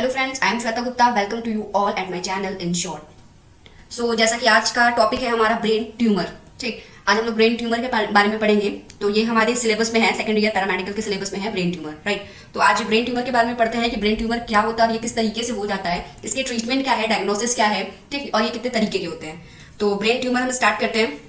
Hello friends, I am Shweta Gupta. Welcome to you all at my channel in short. So जैसा कि आज का topic है हमारा ब्रेन ट्यूमर। ठीक, आज हम लोग ब्रेन ट्यूमर के बारे में पढ़ेंगे। तो ये हमारे सिलेबस में है, सेकंड ईयर पैरामेडिकल के सिलेबस में है ब्रेन ट्यूमर, राइट। तो आज ब्रेन ट्यूमर के बारे में पढ़ते हैं कि ब्रेन ट्यूमर क्या होता है और ये किस तरीके से हो जाता है, इसके ट्रीटमेंट क्या है, डायग्नोसिस क्या है, ठीक, और ये कितने तरीके के होते हैं। तो ब्रेन ट्यूमर हम स्टार्ट करते हैं।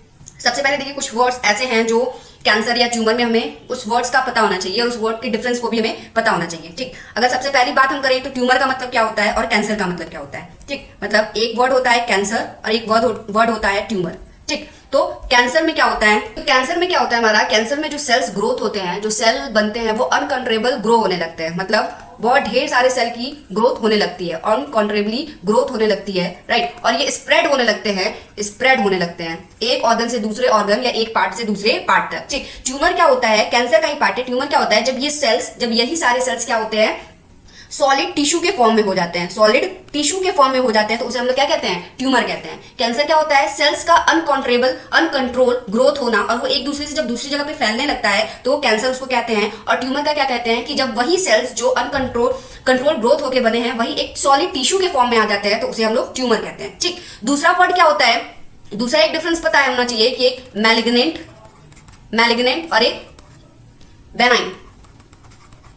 सबसे पहले देखिए, कुछ वर्ड्स ऐसे हैं जो कैंसर या ट्यूमर में हमें उस वर्ड्स का पता होना चाहिए और उस वर्ड के डिफरेंस को भी हमें पता होना चाहिए। ठीक, अगर सबसे पहली बात हम करें तो ट्यूमर का मतलब क्या होता है और कैंसर का मतलब क्या होता है। ठीक, मतलब एक वर्ड होता है कैंसर और एक वर्ड होता है ट्यूमर। ठीक, तो कैंसर में क्या होता है, हमारा कैंसर में जो सेल्स ग्रोथ होते हैं, जो सेल बनते हैं वो अनकंट्रोलेबल ग्रो होने लगते हैं। मतलब बहुत ढेर सारे सेल की ग्रोथ होने लगती है, अनकंट्रोलेबली ग्रोथ होने लगती है, राइट। और ये स्प्रेड होने लगते हैं एक ऑर्गन से दूसरे ऑर्गन या एक पार्ट से दूसरे पार्ट तक। ठीक, ट्यूमर क्या होता है, कैंसर का ही पार्ट है। ट्यूमर क्या होता है, जब यही सारे सेल्स क्या होते हैं, सॉलिड टिश्यू के फॉर्म में हो जाते हैं, तो उसे हम लोग क्या कहते हैं, ट्यूमर कहते हैं। कैंसर क्या होता है, सेल्स का अनकंट्रोल ग्रोथ होना और वो एक दूसरे से जब दूसरी जगह पे फैलने लगता है तो कैंसर उसको कहते हैं। और ट्यूमर का क्या कहते हैं कि जब वही सेल्स जो कंट्रोल ग्रोथ होके बने हैं वही एक सॉलिड टिश्यू के फॉर्म में आ जाते हैं तो उसे हम लोग ट्यूमर कहते हैं। ठीक, दूसरा वर्ड क्या होता है, दूसरा एक डिफरेंस पता होना चाहिए कि एक मैलिग्नेंट और एक बेनाइन।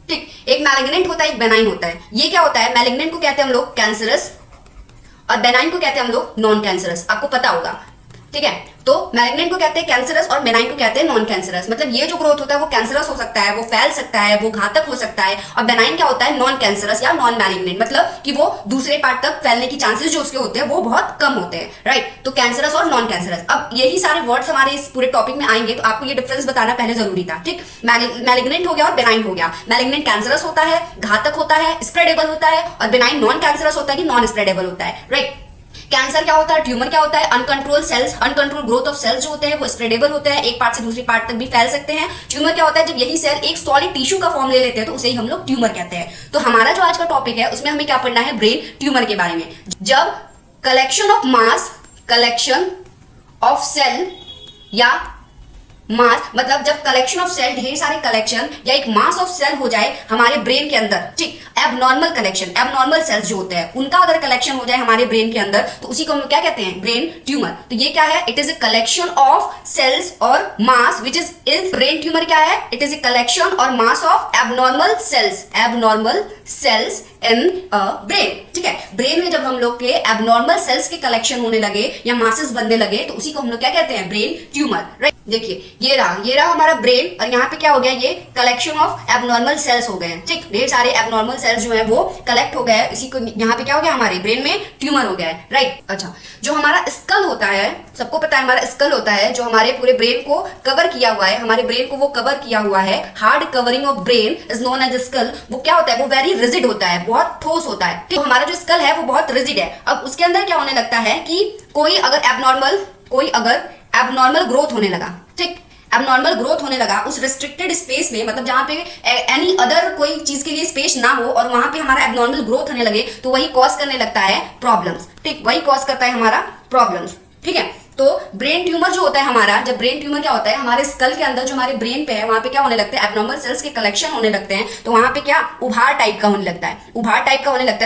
ठीक, एक मैलिग्नेंट होता है, एक बेनाइन होता है। ये क्या होता है, मैलिग्नेंट को कहते हैं हम लोग कैंसरस और बेनाइन को कहते हैं हम लोग नॉन कैंसरस। आपको पता होगा, ठीक है। तो मैलिग्नेंट को कहते हैं कैंसरस और बेनाइन को कहते हैं नॉन कैंसरस। मतलब ये जो ग्रोथ होता है वो कैंसरस हो सकता है, वो फैल सकता है, वो घातक हो सकता है। और बेनाइन क्या होता है, नॉन कैंसरस या नॉन मैलिग्नेंट, मतलब कि वो दूसरे पार्ट तक फैलने की चांसेस जो उसके होते हैं वो बहुत कम होते हैं, राइट। तो कैंसरस और नॉन कैंसरस, अब यही सारे वर्ड्स हमारे इस पूरे टॉपिक में आएंगे तो आपको ये डिफरेंस बताना पहले जरूरी था। ठीक, मैलिग्नेंट हो गया और बेनाइन हो गया। मैलिग्नेंट कैंसरस होता है, घातक होता है, स्प्रेडेबल होता है, और बेनाइन नॉन कैंसरस होता है कि नॉन स्प्रेडेबल होता है, राइट। कैंसर क्या होता है, ट्यूमर क्या होता है, अनकंट्रोल ग्रोथ ऑफ सेल्स जो होते हैं वो स्प्रेडेबल होते हैं, एक पार्ट से दूसरी पार्ट तक भी फैल सकते हैं। ट्यूमर क्या होता है, जब यही सेल एक सॉलिड टिश्यू का फॉर्म ले लेते हैं तो उसे ही हम लोग ट्यूमर कहते हैं। तो हमारा जो आज का टॉपिक है उसमें हमें क्या पढ़ना है, ब्रेन ट्यूमर के बारे में। जब कलेक्शन ऑफ सेल या मास, मतलब जब कलेक्शन ऑफ सेल, ढेर सारे कलेक्शन या एक मास ऑफ सेल हो जाए हमारे ब्रेन के अंदर। ठीक, एबनॉर्मल सेल्स जो होते हैं उनका अगर कलेक्शन हो जाए हमारे ब्रेन के अंदर तो उसी को हम क्या कहते हैं, ब्रेन ट्यूमर। तो ये क्या है, it is a collection of cells और mass which is brain tumour क्या है, इट इज ए कलेक्शन और mass of abnormal cells in brain. ठीक है, ब्रेन में जब हम लोग के एबनॉर्मल सेल्स के कलेक्शन होने लगे या मासेस बनने लगे तो उसी को हम लोग क्या कहते हैं, ब्रेन ट्यूमर, राइट। देखिए ये रहा हमारा ब्रेन और यहाँ पे क्या हो गया, ये कलेक्शन ऑफ एबनॉर्मल सेल्स हो गए हैं। ठीक, ढेर सारे एबनॉर्मल सेल्स जो है वो कलेक्ट हो गए, इसी को यहाँ पे क्या हो गया, हमारे ब्रेन में ट्यूमर हो गया है, राइट। अच्छा, जो हमारा स्कल होता है, सबको पता है हमारा स्कल होता है जो हमारे पूरे ब्रेन को कवर किया हुआ है, हमारे ब्रेन को वो कवर किया हुआ है। Hard covering of brain is known as skull. वो क्या होता है, वो वेरी रिजिड होता है, बहुत ठोस होता है। तो हमारा जो स्कल है वो बहुत रिजिड है। अब उसके अंदर क्या होने लगता है कि कोई अगर एबनॉर्मल ग्रोथ होने लगा, ठीक, एबनॉर्मल ग्रोथ होने लगा उस रिस्ट्रिक्टेड स्पेस में, मतलब जहां पे एनी अदर कोई चीज के लिए स्पेस ना हो और वहां पे हमारा एबनॉर्मल ग्रोथ होने लगे तो वही कॉज करने लगता है प्रॉब्लम्स। ठीक, वही कॉज करता है हमारा प्रॉब्लम्स। ठीक है, तो ब्रेन ट्यूमर जो होता है हमारा, जब ब्रेन ट्यूमर क्या होता है, हमारे स्कल के अंदर जो हमारे ब्रेन पे है वहां पे क्या होने लगता है, एबनॉर्मल सेल्स के कलेक्शन होने लगते हैं। तो वहां पे क्या उभार टाइप का होने लगता है।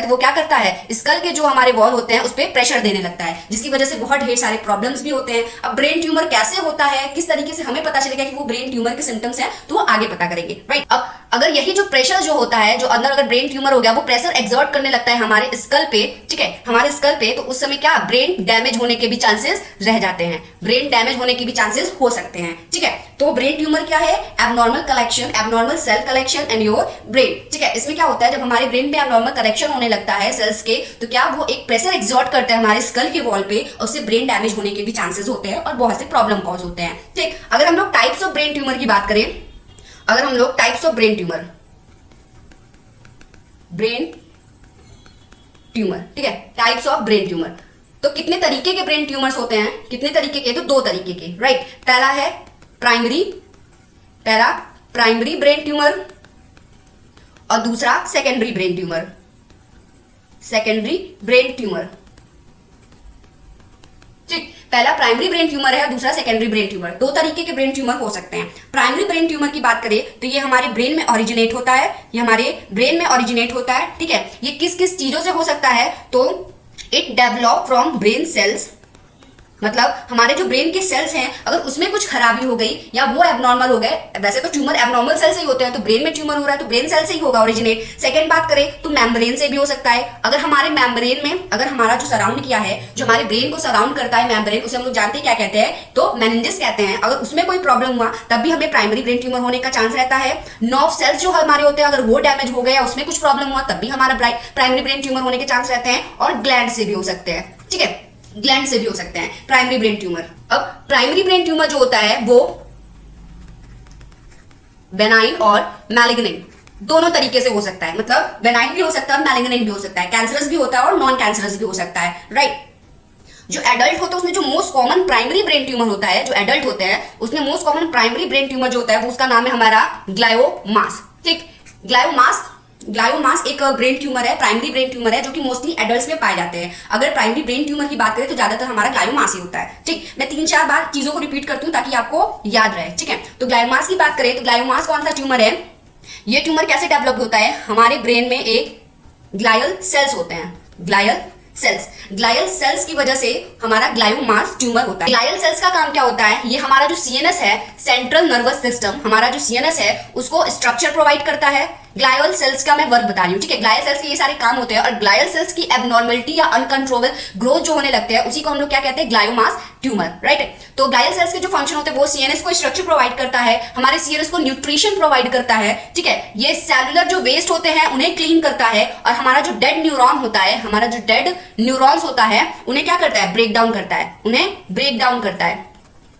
तो वो क्या करता है, स्कल के जो हमारे वॉल होते हैं उस पर प्रेशर देने लगता है, जिसकी वजह से बहुत ढेर सारे प्रॉब्लम्स भी होते हैं। अब ब्रेन ट्यूमर कैसे होता है, किस तरीके से हमें पता चलेगा कि वो ब्रेन ट्यूमर के सिम्टम्स हैं, तो वो आगे पता करेंगे, राइट। अब अगर यही जो प्रेशर जो होता है, जो अंदर अगर ब्रेन ट्यूमर हो गया, वो प्रेशर एक्सर्ट करने लगता है हमारे स्कल पे, ठीक है, हमारे स्कल पे, तो उस समय क्या ब्रेन डैमेज होने के भी चांसेस रह जाते हैं, ब्रेन डैमेज होने के भी चांसेस हो सकते हैं। ठीक है, तो ब्रेन ट्यूमर क्या है, abnormal cell collection in your brain. ठीक है, इसमें क्या होता है, जब हमारे ब्रेन पे एबनॉर्मल कलेक्शन होने लगता है सेल्स के, तो क्या वो एक प्रेशर एक्सर्ट करता है हमारे स्कल के वॉल पे और उससे ब्रेन डैमेज होने के भी चांसेस होते हैं और बहुत से प्रॉब्लम कॉज होते हैं। ठीक, अगर हम लोग टाइप्स ऑफ ब्रेन ट्यूमर की बात करें, ठीक है, टाइप्स ऑफ ब्रेन ट्यूमर, तो कितने तरीके के ब्रेन ट्यूमर्स होते हैं, कितने तरीके के, तो दो तरीके के, राइट। पहला है प्राइमरी ब्रेन ट्यूमर और दूसरा सेकेंडरी ब्रेन ट्यूमर। ठीक, पहला प्राइमरी ब्रेन ट्यूमर है, दूसरा सेकेंडरी ब्रेन ट्यूमर। दो तरीके के ब्रेन ट्यूमर हो सकते हैं। प्राइमरी ब्रेन ट्यूमर की बात करें तो ये हमारे ब्रेन में ओरिजिनेट होता है, ये हमारे ब्रेन में ओरिजिनेट होता है, ठीक है। ये किस किस चीजों से हो सकता है, तो it develop from brain cells, मतलब हमारे जो ब्रेन के सेल्स हैं अगर उसमें कुछ खराबी हो गई या वो एबनॉर्मल हो गए, वैसे तो ट्यूमर एबनॉर्मल सेल से ही होते हैं, तो ब्रेन में ट्यूमर हो रहा है तो ब्रेन सेल से ही होगा ओरिजिनेट। सेकंड बात करें तो मेम्ब्रेन से भी हो सकता है। अगर हमारे मेम्ब्रेन में, अगर हमारा जो सराउंड किया है, जो हमारे ब्रेन को सराउंड करता है मेम्ब्रेन, उसे हम लोग जानते हैं क्या कहते हैं, तो मेनिंजेस कहते हैं। अगर उसमें कोई प्रॉब्लम हुआ तब भी हमें प्राइमरी ब्रेन ट्यूमर होने का चांस रहता है। नर्व सेल्स जो हमारे होते हैं अगर वो डैमेज हो गए या उसमें कुछ प्रॉब्लम हुआ तब भी हमारा प्राइमरी ब्रेन ट्यूमर होने के चांस रहते हैं। और ग्लैंड से भी हो सकते हैं, ठीक है, ग्लैंड से भी हो सकते हैं प्राइमरी ब्रेन ट्यूमर। अब प्राइमरी ब्रेन ट्यूमर जो होता है वो बेनाइन और मैलिग्नेंट दोनों तरीके से हो सकता है, मतलब बेनाइन भी हो सकता है और मैलिग्नेंट भी हो सकता है, कैंसरस भी होता है और नॉन कैंसरस भी हो सकता है, राइट। जो एडल्ट होता है उसमें जो most common primary brain tumour होता है, जो एडल्ट होते हैं उसमें most common primary brain tumour जो होता है वो उसका नाम है हमारा ग्लायोमास, ठीक। ग्लायोमास एक ब्रेन ट्यूमर है, प्राइमरी ब्रेन ट्यूमर है, जो कि मोस्टली एडल्ट्स में पाए जाते हैं। अगर प्राइमरी ब्रेन ट्यूमर की बात करें तो ज्यादातर हमारा ग्लायोमास ही होता है, ठीक। मैं 3-4 बार चीजों को रिपीट करती हूँ ताकि आपको याद रहे, ठीक है। तो ग्लायोमास की बात करें तो ग्लायोमास कौन सा ट्यूमर है, ये ट्यूमर कैसे डेवलप होता है, हमारे ब्रेन में एक ग्लायल सेल्स होते हैं, ग्लायल सेल्स की वजह से हमारा ग्लायोमास ट्यूमर होता है। ग्लायल सेल्स का काम क्या होता है, ये हमारा जो सीएनएस है, सेंट्रल नर्वस सिस्टम, हमारा जो सीएनएस है उसको स्ट्रक्चर प्रोवाइड करता है। ग्लायल सेल्स का मैं वर्क बता रही हूँ, ठीक है। ग्लायल सेल्स के ये सारे काम होते हैं और ग्लायल सेल्स की एबनॉर्मलिटी या अनकंट्रोलेबल ग्रोथ जो होने लगते हैं उसी को हम लोग क्या कहते हैं, ग्लायोमास ट्यूमर, राइट। तो ग्लायल सेल्स के जो फंक्शन होते हैं वो सीएनएस को स्ट्रक्चर प्रोवाइड करता है, हमारे सीएनएस को न्यूट्रिशन प्रोवाइड करता है, ठीक है। ये सेलुलर जो वेस्ट होते हैं उन्हें क्लीन करता है और हमारा जो डेड न्यूरॉन होता है, हमारा जो डेड न्यूरॉन्स होता है उन्हें क्या करता है, ब्रेक डाउन करता है, उन्हें ब्रेक डाउन करता है,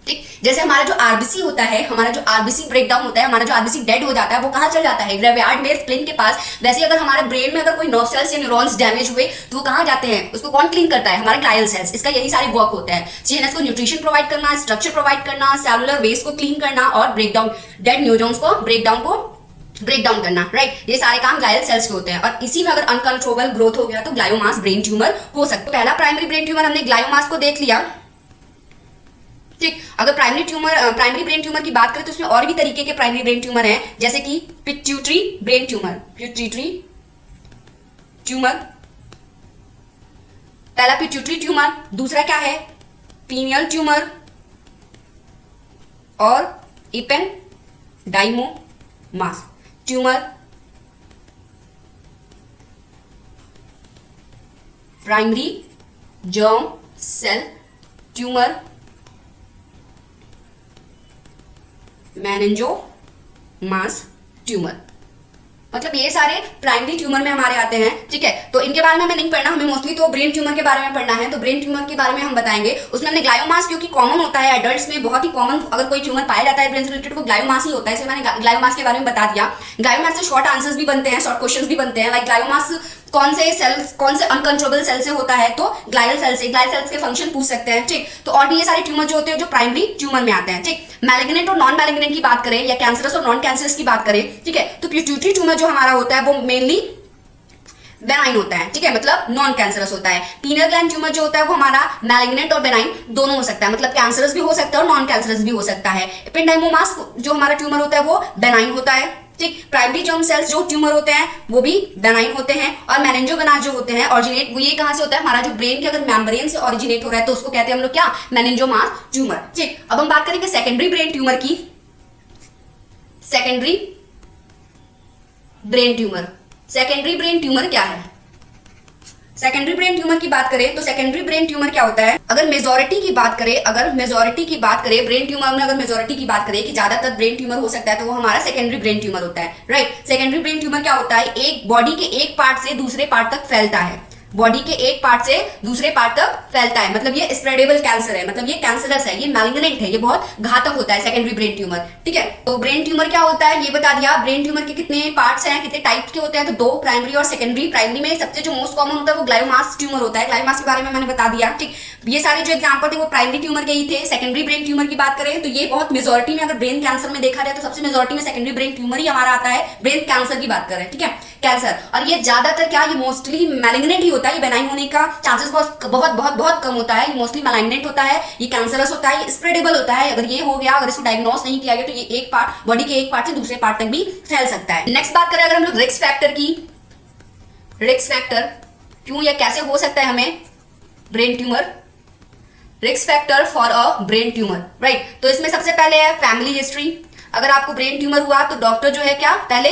ठीक। जैसे हमारा जो आरबीसी होता है, हमारा जो आरबीसी ब्रेकडाउन होता है, हमारा जो आरबीसी डेड हो जाता है वो कहाँ चल जाता है, ग्रेवयार्ड में, स्प्लीन के पास। वैसे अगर हमारे ब्रेन में अगर कोई नर्व सेल्स या न्यूरॉन्स डैमेज हुए तो वो कहाँ जाते हैं, उसको कौन क्लीन करता है, हमारा ग्लायल सेल्स। इसका यही सारे वर्क होता है, सीएनएस को न्यूट्रिशन प्रोवाइड करना, स्ट्रक्चर प्रोवाइड करना, सेलुलर वेस्ट को क्लीन करना और ब्रेकडाउन, डेड न्यूरॉन्स को ब्रेक डाउन करना, राइट। ये सारे काम ग्लायल सेल्स के होते हैं और इसी में अगर अनकंट्रोलेबल ग्रोथ हो गया तो ग्लायोमास ब्रेन ट्यूमर हो सकता है। पहला प्राइमरी ब्रेन ट्यूमर हमने ग्लायोमास को देख लिया, ठीक। अगर प्राइमरी ब्रेन ट्यूमर की बात करें तो उसमें और भी तरीके के प्राइमरी ब्रेन ट्यूमर हैं, जैसे कि पिट्यूटरी ब्रेन ट्यूमर, पहला पिट्यूटरी ट्यूमर, दूसरा क्या है, पीनियल ट्यूमर और ependymomas tumour. Primary germ cell tumour, meningiomas tumour, मतलब ये सारे प्राइमरी ट्यूमर में हमारे आते हैं, ठीक है। तो इनके बारे में हमें नहीं पढ़ना, हमें मोस्टली तो ब्रेन ट्यूमर के बारे में पढ़ना है। तो ब्रेन ट्यूमर के बारे में हम बताएंगे, उसमें हमने ग्लायोमास, क्योंकि कॉमन होता है एडल्ट्स में, बहुत ही कॉमन अगर कोई ट्यूमर पाया जाता है ब्रेन से रिलेटेड वो ग्लायोमास ही होता है, इसलिए मैंने ग्लायोमास के बारे में बता दिया। ग्लायोमास से शॉर्ट आंसर्स भी बनते हैं, शॉर्ट क्वेश्चंस भी बनते हैं, लाइक ग्लायोमास कौन से अनकंट्रोलेबल सेल से होता है, तो ग्लायल सेल्स के फंक्शन पूछ सकते हैं, ठीक। तो और भी ये सारे ट्यूमर जो होते हैं जो प्राइमरी ट्यूमर में आते हैं, ठीक। मैलिग्नेंट और नॉन मैलिग्नेंट की बात करें या कैंसरस और नॉन कैंसरस की बात करें, ठीक है, तो पिट्यूटरी ट्यूमर जो हमारा होता है वो मेनली बेनाइन होता है, ठीक है, मतलब नॉन कैंसरस होता है। पीनियल ग्लैंड ट्यूमर जो होता है वो हमारा मैलिग्नेंट और बेनाइन दोनों हो सकता है, मतलब कैंसरस भी हो सकता है और नॉन कैंसरस भी हो सकता है। एपेंडाइमोमास जो हमारा ट्यूमर होता है वो बेनाइन होता है, ठीक। प्राइमरी जर्म सेल्स जो ट्यूमर होते हैं वो भी बेनाइन होते हैं और मेनिंजोमास जो होते हैं ऑरिजिनेट, वो ये कहां से होता है, हमारा जो ब्रेन के अगर मेम्ब्रेन से ऑरिजिनेट हो रहा है तो उसको कहते हैं हम लोग क्या, मेनिंजोमास ट्यूमर, ठीक। अब हम बात करेंगे सेकेंडरी ब्रेन ट्यूमर की। सेकेंडरी ब्रेन ट्यूमर क्या है, सेकेंडरी ब्रेन ट्यूमर की बात करें तो सेकेंडरी ब्रेन ट्यूमर क्या होता है, अगर मेजॉरिटी की बात करें ब्रेन ट्यूमर में, अगर मेजॉरिटी की बात करें कि ज्यादातर ब्रेन ट्यूमर हो सकता है तो वो हमारा सेकेंडरी ब्रेन ट्यूमर होता है, राइट। सेकेंडरी ब्रेन ट्यूमर क्या होता है, एक बॉडी के एक पार्ट से दूसरे पार्ट तक फैलता है, बॉडी के एक पार्ट से दूसरे पार्ट तक फैलता है, मतलब ये स्प्रेडेबल कैंसर है, मतलब ये कैंसरस है, ये मैलिग्नेंट है, ये बहुत घातक होता है सेकेंडरी ब्रेन ट्यूमर, ठीक है। तो ब्रेन ट्यूमर क्या होता है ये बता दिया। ब्रेन ट्यूमर के कितने पार्ट्स हैं, कितने टाइप्स के होते हैं, तो 2, प्राइमरी और सेकेंडरी। प्राइमरी में सबसे जो मोस्ट कॉमन होता है वो ग्लायोमास ट्यूमर होता है, ग्लायोमास के बारे में मैंने बता दिया, ठीक। ये सारे जो एग्जाम्पल थे वो प्राइमरी ट्यूमर के ही थे। सेकेंडरी ब्रेन ट्यूमर की बात करें तो ये बहुत मेजोरिटी में, अगर ब्रेन कैंसर में देखा जाए तो सबसे मेजोरिटी में सेकेंडरी ब्रेन ट्यूमर ही हमारा आता है, ब्रेन कैंसर की बात करें, ठीक है, कैंसर। और ये ज्यादातर क्या, ये मोस्टली मैलिग्नेंट ही होता होता है, ये बेनाइन होने का चांसेस बहुत बहुत बहुत बहुत कम होता है। ये मोस्टली मैलिग्नेंट होता है, ये कैंसरस होता है, ये स्प्रेडेबल होता है। अगर ये हो गया, अगर इसको डायग्नोस नहीं किया गया तो ये एक पार्ट बॉडी के एक पार्ट से दूसरे पार्ट तक भी फैल सकता है। नेक्स्ट बात करें अगर हम लोग रिस्क फैक्टर की, रिस्क फैक्टर क्यों या कैसे हो सकता है हमें brain tumour, risk factor for a brain tumour, right. तो इसमें सबसे पहले है फैमिली हिस्ट्री। अगर आपको ब्रेन ट्यूमर हुआ तो डॉक्टर जो है क्या पहले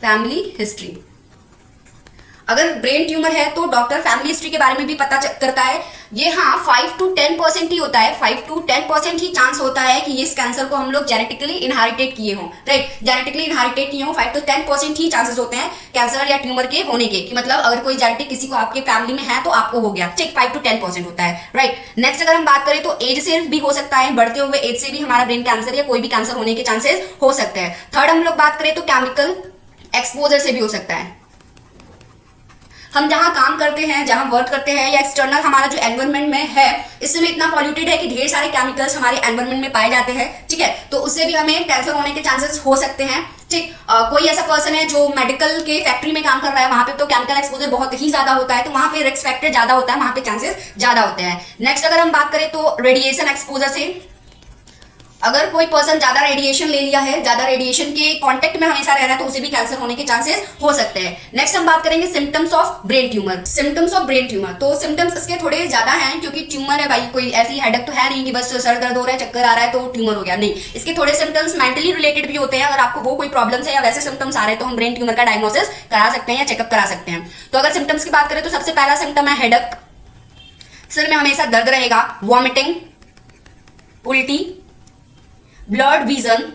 फैमिली हिस्ट्री, अगर ब्रेन ट्यूमर है तो डॉक्टर फैमिली हिस्ट्री के बारे में भी पता करता है। ये हाँ 5 to 10% ही होता है, 5 to 10% ही चांस होता है कि इस कैंसर को हम लोग जेनेटिकली इनहेरिटेड किए हों, राइट। जेनेटिकली इनहेरिटेड किए हों 5 to 10% ही चांसेस होते हैं कैंसर या ट्यूमर के होने के, कि मतलब अगर कोई जेनेटिक किसी को आपके फैमिली में है तो आपको हो गया, ठीक। 5 to 10% होता है, राइट। नेक्स्ट अगर हम बात करें तो एज से भी हो सकता है, बढ़ते हुए एज से भी हमारा ब्रेन कैंसर या कोई भी कैंसर होने के चांसेस हो सकते हैं। थर्ड हम लोग बात करें तो केमिकल एक्सपोजर से भी हो सकता है। हम जहां काम करते हैं, जहां वर्क करते हैं, या एक्सटर्नल हमारा जो एनवायरनमेंट में है, इस समय इतना पॉल्यूटेड है कि ढेर सारे केमिकल्स हमारे एनवायरनमेंट में पाए जाते हैं, ठीक है। तो उससे भी हमें कैंसर होने के चांसेस हो सकते हैं, ठीक। कोई ऐसा पर्सन है जो मेडिकल के फैक्ट्री में काम कर रहा है, वहां पे तो केमिकल एक्सपोजर बहुत ही ज्यादा होता है, तो वहां पे रिस्क फैक्टर ज्यादा होता है, वहां पे चांसेस ज्यादा होते हैं। नेक्स्ट अगर हम बात करें तो रेडिएशन एक्सपोजर से, अगर कोई पर्सन ज्यादा रेडिएशन ले लिया है, ज्यादा रेडिएशन के कांटेक्ट में हमेशा रह रहा है, तो उसे भी कैंसर होने के चांसेस हो सकते हैं। नेक्स्ट हम बात करेंगे symptoms of brain tumour. Symptoms of brain tumour, तो सिम्टम्स इसके थोड़े ज्यादा हैं क्योंकि ट्यूमर है भाई, कोई ऐसी हेडेक तो है नहीं कि बस सर दर्द हो रहा है, चक्कर आ रहा है तो ट्यूमर हो गया, नहीं। इसके थोड़े सिम्टम्स मेंटली रिलेटेड भी होते हैं। अगर आपको वो कोई प्रॉब्लम है या वैसे सिम्टम्स आ रहे हैं तो हम ब्रेन ट्यूमर का डायग्नोसिस करा सकते हैं या चेकअप करा सकते हैं। तो अगर सिम्टम्स की बात करें तो सबसे पहला सिम्टम है हेडेक, सिर में हमेशा दर्द रहेगा, वॉमिटिंग, उल्टी, ब्लड विजन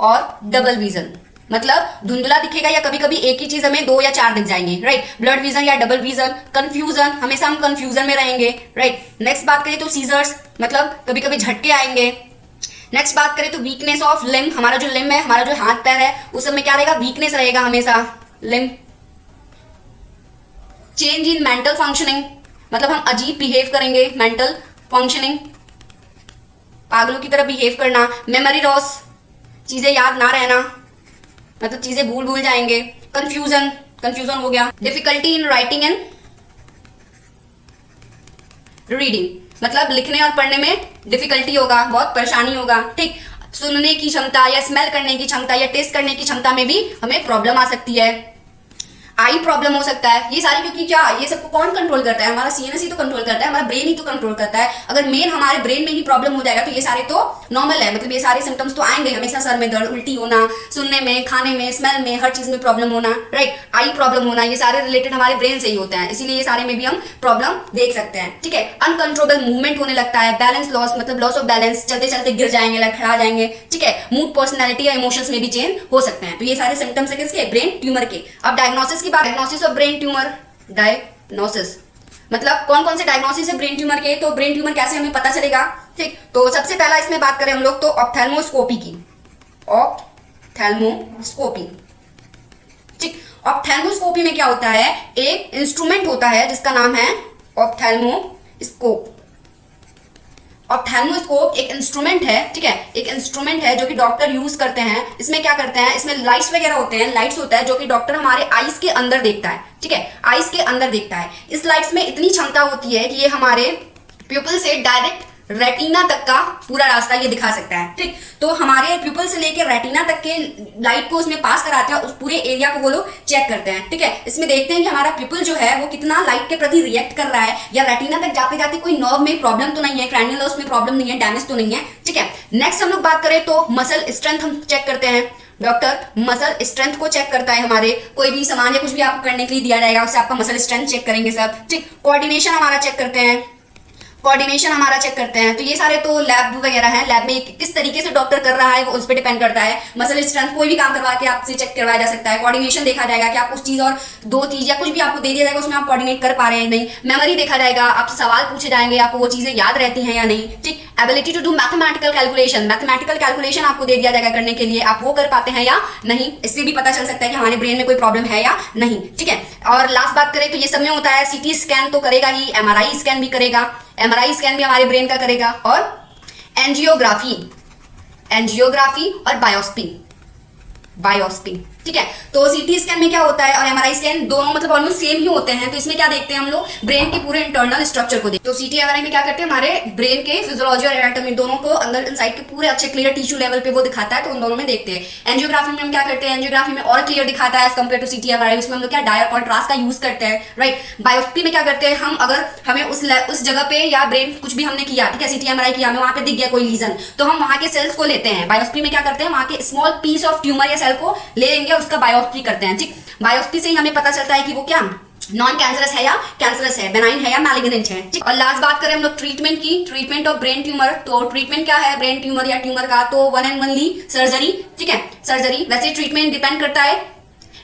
और डबल विजन, मतलब धुंधला दिखेगा या कभी कभी एक ही चीज हमें 2 या 4 दिख जाएंगे, राइट। ब्लड विजन या डबल विजन, कंफ्यूजन, हमेशा हम कंफ्यूजन में रहेंगे, राइट। नेक्स्ट बात करें तो सीजर्स, मतलब कभी कभी झटके आएंगे। नेक्स्ट बात करें तो वीकनेस ऑफ लिम्ब, हमारा जो लिम्ब है, हमारा जो हाथ पैर है, उस समय क्या रहेगा, वीकनेस रहेगा हमेशा limb. Change in mental functioning, मतलब हम अजीब बिहेव करेंगे, मेंटल फंक्शनिंग, पागलों की तरह बिहेव करना। मेमोरी लॉस, चीजें याद ना रहना, मतलब चीजें भूल जाएंगे। कंफ्यूजन हो गया। Difficulty in writing and reading, मतलब लिखने और पढ़ने में डिफिकल्टी होगा, बहुत परेशानी होगा, ठीक। सुनने की क्षमता या स्मेल करने की क्षमता या टेस्ट करने की क्षमता में भी हमें प्रॉब्लम आ सकती है। आई प्रॉब्लम हो सकता है, ये सारी, क्योंकि क्या ये सबको कौन कंट्रोल करता है, हमारा सीएनएस ही तो कंट्रोल करता है, हमारा ब्रेन ही तो कंट्रोल करता है। अगर मेन हमारे ब्रेन में ही प्रॉब्लम हो जाएगा तो ये सारे तो नॉर्मल है, मतलब ये सारे सिम्टम्स तो आएंगे, हमेशा सर में दर्द, उल्टी होना, सुनने में, खाने में, स्मेल में, हर चीज में प्रॉब्लम होना, राइट। आई प्रॉब्लम होना, ये सारे रिलेटेड हमारे ब्रेन से ही होते हैं, इसीलिए ये सारे में भी हम प्रॉब्लम देख सकते हैं, ठीक है। अनकंट्रोलेबल मूवमेंट होने लगता है, बैलेंस लॉस, मतलब लॉस ऑफ बैलेंस, चलते चलते गिर जाएंगे, लड़खड़ा जाएंगे, ठीक है। मूड, पर्सनैलिटी या इमोशंस में भी चेंज हो सकते हैं। तो ये सारे सिम्टम्स है किसके, ब्रेन ट्यूमर के। अब डायग्नोसिस की बात, diagnosis of brain tumour, diagnosis मतलब कौन कौन से डायग्नोसिस है ब्रेन ट्यूमर के, तो ब्रेन ट्यूमर कैसे हमें पता चलेगा, ठीक। तो सबसे पहला इसमें बात करें हम लोग तो ऑप्थेल्मोस्कोपी की, ऑप्थेल्मोस्कोपी, ठीक। ऑप्थेल्मोस्कोपी में क्या होता है, एक इंस्ट्रूमेंट होता है जिसका नाम है ऑप्थेल्मोस्कोप। ऑप्थेल्मोस्कोप एक इंस्ट्रूमेंट है, ठीक है, एक इंस्ट्रूमेंट है जो कि डॉक्टर यूज करते हैं। इसमें क्या करते हैं, इसमें लाइट्स वगैरह होते हैं, लाइट्स होता है जो कि डॉक्टर हमारे आईज के अंदर देखता है, ठीक है, आईज के अंदर देखता है। इस लाइट्स में इतनी क्षमता होती है कि ये हमारे प्यूपिल से डायरेक्ट रेटिना तक का पूरा रास्ता ये दिखा सकता है, ठीक। तो हमारे प्यूपिल से लेकर रेटिना तक के लाइट को उसमें पास कराते हैं, उस पूरे एरिया को वो लोग चेक करते हैं, ठीक है। इसमें देखते हैं कि हमारा प्यूपिल जो है वो कितना लाइट के प्रति रिएक्ट कर रहा है, या रेटिना तक जाते जाते कोई नर्व में प्रॉब्लम तो नहीं है, क्रैनियल नर्व्स में प्रॉब्लम नहीं है, डैमेज तो नहीं है, ठीक है। नेक्स्ट हम लोग बात करें तो मसल स्ट्रेंथ हम चेक करते हैं। डॉक्टर मसल स्ट्रेंथ को चेक करता है, हमारे कोई भी सामान या कुछ भी आपको करने के लिए दिया जाएगा उससे आपका मसल स्ट्रेंथ चेक करेंगे सब, ठीक। कोऑर्डिनेशन हमारा चेक करते हैं, कोऑर्डिनेशन हमारा चेक करते हैं। तो ये सारे तो लैब वगैरह हैं, लैब में किस तरीके से डॉक्टर कर रहा है वो उस पर डिपेंड करता है। मसल स्ट्रेंथ कोई भी काम करवा के आपसे चेक करवाया जा सकता है। कोऑर्डिनेशन देखा जाएगा कि आप उस चीज और 2 चीज या कुछ भी आपको दे दिया जाएगा उसमें आप कोऑर्डिनेट कर पा रहे हैं नहीं। मेमोरी देखा जाएगा, आपसे सवाल पूछे जाएंगे, आपको वो चीजें याद रहती हैं या नहीं, ठीक। Ability to do mathematical calculation, mathematical calculation आपको दे दिया जाएगा करने के लिए, आप वो कर पाते हैं या नहीं, इससे भी पता चल सकता है कि हमारे ब्रेन में कोई प्रॉब्लम है या नहीं, ठीक है। और लास्ट बात करें तो ये सब में होता है, सीटी स्कैन तो करेगा ही, एमआरआई स्कैन भी करेगा, एमआरआई स्कैन भी हमारे ब्रेन का करेगा, और एंजियोग्राफी और बायोप्सी, बायोप्सी, ठीक है। तो सीटी स्कैन में क्या होता है और एमआरआई स्कैन दोनों मतलब ऑलमोस्ट सेम ही होते हैं। तो इसमें क्या देखते हैं हम लोग, ब्रेन के पूरे इंटरनल स्ट्रक्चर को देखते हैं। तो सीटी एमआरआई में क्या करते हैं, हमारे ब्रेन के फिजियोलॉजी और एनाटॉमी दोनों को अंदर इनसाइड के पूरे अच्छे क्लियर टिश्यू लेवल पे वो दिखाता है, तो उन दोनों में देखते हैं। एंजियोग्राफी में हम क्या करते हैं, एंजियोग्राफी में और क्लियर दिखाता है as compare to CT MRI, उसमें हम लोग क्या डायर कॉन्ट्रास्ट का यूज करते हैं, राइट। बायोप्सी में क्या करते हैं हम, अगर हमें उस जगह पे या ब्रेन कुछ भी हमने किया, ठीक है, सीटी एमआरआई किया, हमें वहां पे दिख गया कोई लीजन, तो हम वहां के सेल्स को लेते हैं। बायोप्सी में क्या करते हैं, वहां के स्मॉल पीस ऑफ ट्यूमर या सेल को ले लेंगे और उसका बायोप्सी करते हैं, ठीक। बायोप्सी से ही हमें पता चलता है कि वो क्या नॉन कैंसरस है या कैंसरस है, बेनाइन है या मैलिग्नेंट है, ठीक। और लास्ट बात करें हम लोग ट्रीटमेंट की, ट्रीटमेंट ऑफ ब्रेन ट्यूमर। तो ट्रीटमेंट क्या है ब्रेन ट्यूमर या ट्यूमर का, तो वन एंड ओनली सर्जरी, ठीक है, सर्जरी। वैसे ट्रीटमेंट डिपेंड करता है,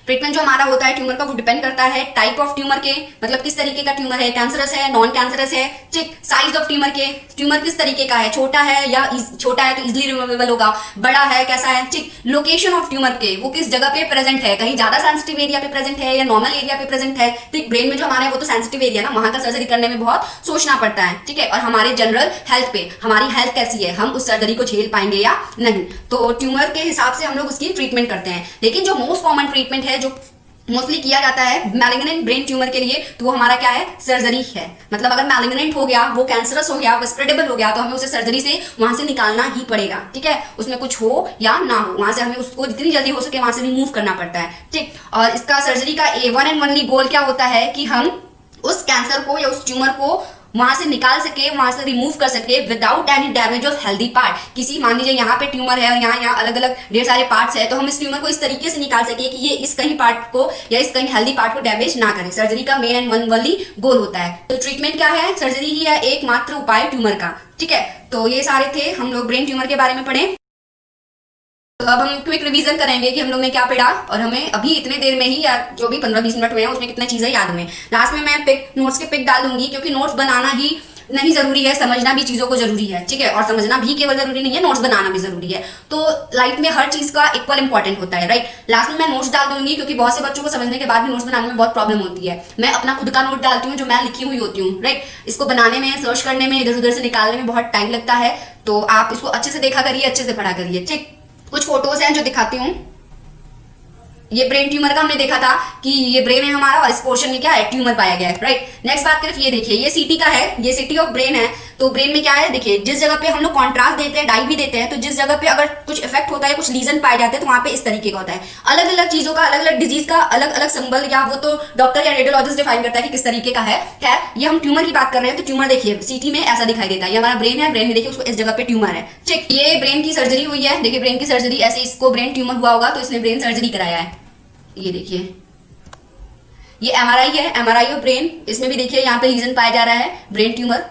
ट्रीटमेंट जो हमारा होता है ट्यूमर का, वो डिपेंड करता है टाइप ऑफ ट्यूमर के, मतलब किस तरीके का ट्यूमर है, कैंसरस है, नॉन कैंसरस है, ठीक। साइज ऑफ ट्यूमर के, ट्यूमर किस तरीके का है, छोटा है या छोटा है तो इजिली रिमूवेबल होगा, बड़ा है कैसा है, ठीक। लोकेशन ऑफ ट्यूमर के, वो किस जगह पे प्रेजेंट है, कहीं ज्यादा सेंसिटिव एरिया पे प्रेजेंट है या नॉर्मल एरिया पे प्रेजेंट है, ठीक। ब्रेन में जो हमारा है वो तो सेंसिटिव एरिया ना, वहां का सर्जरी करने में बहुत सोचना पड़ता है, ठीक है। और हमारे जनरल हेल्थ पे, हमारी हेल्थ कैसी है, हम उस सर्जरी को झेल पाएंगे या नहीं, तो ट्यूमर के हिसाब से हम लोग उसकी ट्रीटमेंट करते हैं। लेकिन जो मोस्ट कॉमन ट्रीटमेंट है, जो मोस्टली किया जाता है मैलिग्नेंट ब्रेन ट्यूमर के लिए, तो वो हमारा क्या है, सर्जरी है। मतलब अगर मैलिग्नेंट हो गया, वो कैंसरस हो गया, वो स्प्रेडेबल हो गया, तो हमें उसे सर्जरी से वहां से निकालना ही पड़ेगा, ठीक है। उसमें कुछ हो या ना हो, वहां से हमें उसको जितनी जल्दी हो सके वहां से रिमूव करना पड़ता है, ठीक। और इसका सर्जरी का वन एंड ओनली गोल क्या होता है कि हम उस कैंसर को या उस ट्यूमर को वहां से निकाल सके, वहां से रिमूव कर सके without any damage of healthy part. किसी मान लीजिए यहाँ पे ट्यूमर है और यहाँ अलग अलग ढेर सारे पार्ट्स है, तो हम इस ट्यूमर को इस तरीके से निकाल सके कि ये इस कहीं पार्ट को या इस कहीं हेल्दी पार्ट को डैमेज ना करे। सर्जरी का main and one only goal होता है। तो ट्रीटमेंट क्या है, सर्जरी ही है एकमात्र उपाय ट्यूमर का, ठीक है। तो ये सारे थे हम लोग ब्रेन ट्यूमर के बारे में पढ़े। तो अब हम क्विक रिवीजन करेंगे कि हम लोग ने क्या पढ़ा और हमें अभी इतने देर में ही या जो भी 15-20 मिनट हुए हैं उसमें कितनी चीजें याद हुई। लास्ट में मैं नोट्स के पिक डाल दूंगी, क्योंकि नोट्स बनाना ही नहीं जरूरी है, समझना भी चीजों को जरूरी है, ठीक है। और समझना भी केवल जरूरी नहीं है, नोट्स बनाना भी जरूरी है। तो लाइफ में हर चीज का इक्वल इंपॉर्टेंट होता है, राइट। लास्ट में मैं नोट्स डाल दूंगी, क्योंकि बहुत से बच्चों को समझने के बाद भी नोट्स बनाने में बहुत प्रॉब्लम होती है। मैं अपना खुद का नोट डालती हूँ जो मैं लिखी हुई होती हूँ, राइट। इसको बनाने में, सर्च करने में, इधर उधर से निकालने में बहुत टाइम लगता है। तो आप इसको अच्छे से देखा करिए, अच्छे से पढ़ा करिए, ठीक। कुछ फोटोज हैं जो दिखाती हूँ। ये ब्रेन ट्यूमर का हमने देखा था कि ये ब्रेन है हमारा और इस पोर्शन में क्या है, ट्यूमर पाया गया है, राइट। नेक्स्ट बात करें, ये देखिए ये सीटी का है, ये सिटी ऑफ ब्रेन है। तो ब्रेन में क्या है, देखिए जिस जगह पे हम लोग कॉन्ट्रास्ट देते हैं, डाई भी देते हैं, तो जिस जगह पे अगर कुछ इफेक्ट होता है, कुछ लीजन पाए जाते हैं, तो वहां पे इस तरीके का होता है। अलग अलग चीजों का, अलग अलग डिजीज का अलग अलग सिंबल, या वो तो डॉक्टर या रेडियोलॉजिस्ट डिफाइन करता है कि किस तरीके का है। ये हम ट्यूमर की बात कर रहे हैं, तो ट्यूमर देखिए सीटी में ऐसा दिखाई देता है। ये हमारा ब्रेन है, ब्रेन में देखिए उसको इस जगह पे ट्यूमर है, ठीक। ये ब्रेन की सर्जरी हुई है, देखिए ब्रेन की सर्जरी, ऐसे इसको ब्रेन ट्यूमर हुआ होगा तो इसने ब्रेन सर्जरी कराया है। ये देखिए ये एमआरआई है, एमआरआई ऑफ ब्रेन। इसमें भी देखिए यहाँ पे लीजन पाया जा रहा है, ब्रेन ट्यूमर।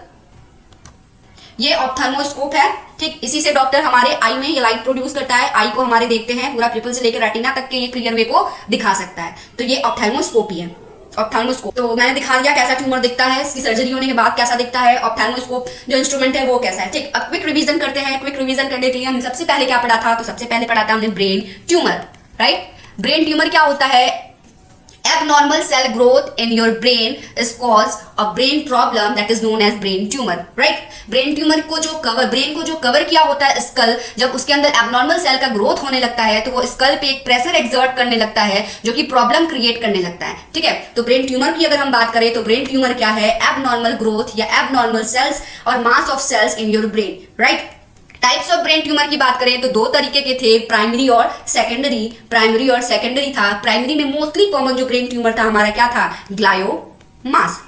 ये ऑप्थेल्मोस्कोप है, ठीक। इसी से डॉक्टर हमारे आई में ये लाइट प्रोड्यूस करता है, आई को हमारे देखते हैं, पूरा पिपल से लेकर रेटिना तक के ये क्लियर वे को दिखा सकता है। तो ये ऑप्थेल्मोस्कोप ही है, ऑप्थेल्मोस्कोप। तो मैंने दिखा दिया कैसा ट्यूमर दिखता है, इसकी सर्जरी होने के बाद कैसा दिखता है। ऑप्थेल्मोस्कोप जो इंस्ट्रूमेंट है वो कैसा है, ठीक। अब क्विक रिवीजन करते हैं। क्विक रिवीजन करने के लिए हमने सबसे पहले क्या पढ़ा था, तो सबसे पहले पढ़ा था हमने brain tumour, right. Brain tumour क्या होता है, abnormal cell growth in your brain is cause a brain problem that is known as brain tumor, right। brain tumor को जो कवर, ब्रेन को जो कवर किया होता है स्कल, जब उसके अंदर abnormal सेल का ग्रोथ होने लगता है तो वो स्कल पे एक प्रेशर एक्सर्ट करने लगता है जो कि प्रॉब्लम क्रिएट करने लगता है, ठीक है। तो ब्रेन ट्यूमर की अगर हम बात करें तो ब्रेन ट्यूमर क्या है, abnormal growth या abnormal cells और mass of cells in your brain, right। Types of brain tumour की बात करें तो दो तरीके के थे, प्राइमरी और सेकेंडरी। प्राइमरी और सेकेंडरी था। प्राइमरी में मोस्टली कॉमन जो ब्रेन ट्यूमर था हमारा क्या था, ग्लायोमास।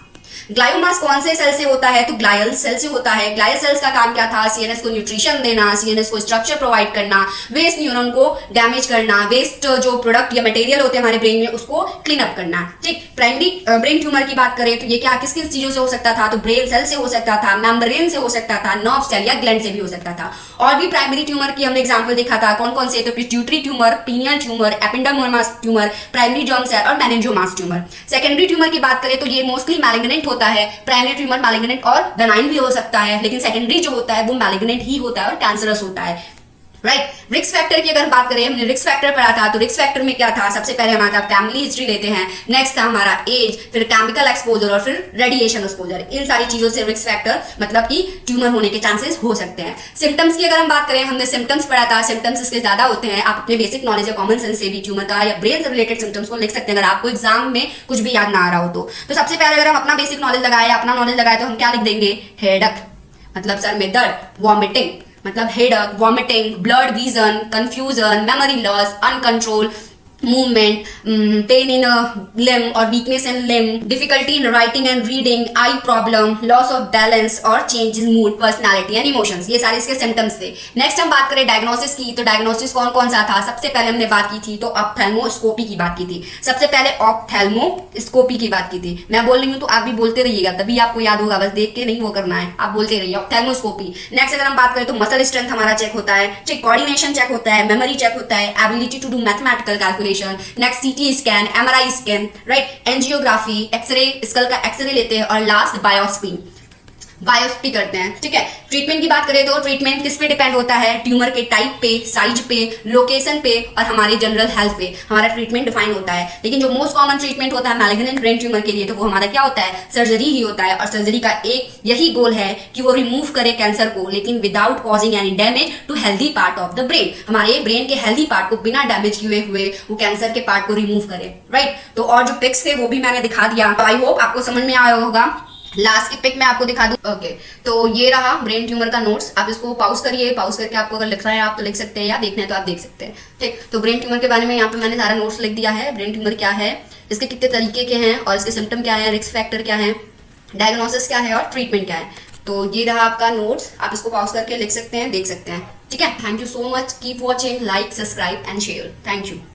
ग्लायोमास कौन से सेल से होता है, तो ग्लायल सेल से होता है। ग्लायल सेल्स का काम क्या था, सीएनएस को न्यूट्रिशन देना, सीएनएस को स्ट्रक्चर प्रोवाइड करना, वेस्ट न्यूरॉन को डैमेज करना, वेस्ट जो प्रोडक्ट या मटेरियल होते हैं हमारे ब्रेन में उसको क्लीन अप करना, ठीक। प्राइमरी ब्रेन ट्यूमर की बात करें तो ये क्या किस किस चीजों से हो सकता था, तो ब्रेन सेल से हो सकता था, मेम्ब्रेन से हो सकता था, नर्व सेल या ग्लैंड से भी हो सकता था। और भी प्राइमरी ट्यूमर की हमने एग्जाम्पल देखा था, कौन कौन से, तो pituitary tumour, pineal tumour, ependymomas tumour, primary germ cell और मेनिंजोमास ट्यूमर। सेकेंडरी ट्यूमर की बात करें तो ये मोस्टली मैलिग्नेंट होता है। प्राइमरी ट्यूमर मैलिग्नेंट और बेनाइन भी हो सकता है, लेकिन सेकेंडरी जो होता है वो मैलिग्नेंट ही होता है और कैंसरस होता है। राइट। रिस्क फैक्टर की अगर बात करें, हमने रिस्क फैक्टर पढ़ा था, तो रिस्क फैक्टर में क्या था, सबसे पहले हमारा फैमिली हिस्ट्री लेते हैं, नेक्स्ट था हमारा एज, फिर केमिकल एक्सपोजर और फिर रेडिएशन एक्सपोजर। इन सारी चीजों से रिस्क फैक्टर मतलब कि ट्यूमर होने के चांसेस हो सकते हैं। सिम्टम्स की अगर हम बात करें, हमने सिम्टम्स पढ़ा था, सिम्टम्स इसके ज्यादा होते हैं। आप अपने बेसिक नॉलेज या कॉमन सेंस से भी ट्यूमर का या ब्रेन से रिलेटेड सिम्टम्स को लिख सकते हैं, अगर आपको एग्जाम में कुछ भी याद ना आ रहा हो तो सबसे पहले अगर हम अपना बेसिक नॉलेज लगाए, अपना नॉलेज लगाए, तो हम क्या लिख देंगे, हेडक मतलब सर में दर्द, वॉमिटिंग मतलब headache, vomiting, blurred vision, confusion, memory loss, uncontrol movement, pain in a limb or weakness in limb, difficulty in writing and reading, eye problem, loss of balance और change in mood, personality and emotions, ये सारे इसके symptoms थे। Next हम बात करें diagnosis की, तो डायग्नोसिस कौन कौन सा था, सबसे पहले हमने बात की थी तो ऑप्थेल्मोस्कोपी की बात की थी, सबसे पहले ऑप्थेल्मोस्कोपी की बात की थी। मैं बोल रही हूँ तो आप भी बोलते रहिएगा, तभी आपको याद होगा, बस देख के नहीं वो करना है, आप बोलते रहिए ऑप्थेल्मोस्कोपी। नेक्स्ट अगर हम बात करें तो मसल स्ट्रेंथ हमारा चेक होता है, ठीक, कोऑर्डिनेशन चेक होता है, मेमोरी चेक होता है, ability to do mathematical calculation, next CT scan, MRI scan, right, angiography, x-ray, skull का एक्सरे लेते हैं, और लास्ट बायोप्सी करते हैं, ठीक है। ट्रीटमेंट की बात करें तो ट्रीटमेंट किस पे डिपेंड होता है, ट्यूमर के टाइप पे, साइज पे, लोकेशन पे और हमारे जनरल हेल्थ पे हमारा ट्रीटमेंट डिफाइन होता है। लेकिन जो मोस्ट कॉमन ट्रीटमेंट होता है मैलिग्नेंट ब्रेन ट्यूमर के लिए, तो वो हमारा क्या होता है, सर्जरी ही होता है। और सर्जरी का एक यही गोल है कि वो रिमूव करे कैंसर को, लेकिन without causing any damage to healthy part of the brain, हमारे ब्रेन के हेल्दी पार्ट को बिना डैमेज किए हुए वो कैंसर के पार्ट को रिमूव करे, राइट। तो और जो पिक्स थे वो भी मैंने दिखा दिया, आई होप आपको समझ में आया होगा। लास्ट की पिक मैं आपको दिखा दूं, ओके। तो ये रहा ब्रेन ट्यूमर का नोट्स, आप इसको पॉज करिए, पॉज करके आपको अगर लिखना है आप तो लिख सकते हैं, या देखना है तो आप देख सकते हैं, ठीक। तो ब्रेन ट्यूमर के बारे में यहाँ पे मैंने सारा नोट्स लिख दिया है, ब्रेन ट्यूमर क्या है, इसके कितने तरीके के हैं और इसके सिम्टम क्या है, रिस्क फैक्टर क्या है, डायग्नोसिस क्या है और ट्रीटमेंट क्या है। तो ये रहा आपका नोट्स, आप इसको पॉज करके लिख सकते हैं, देख सकते हैं, ठीक है। Thank you so much, keep watching, like, subscribe and share, thank you.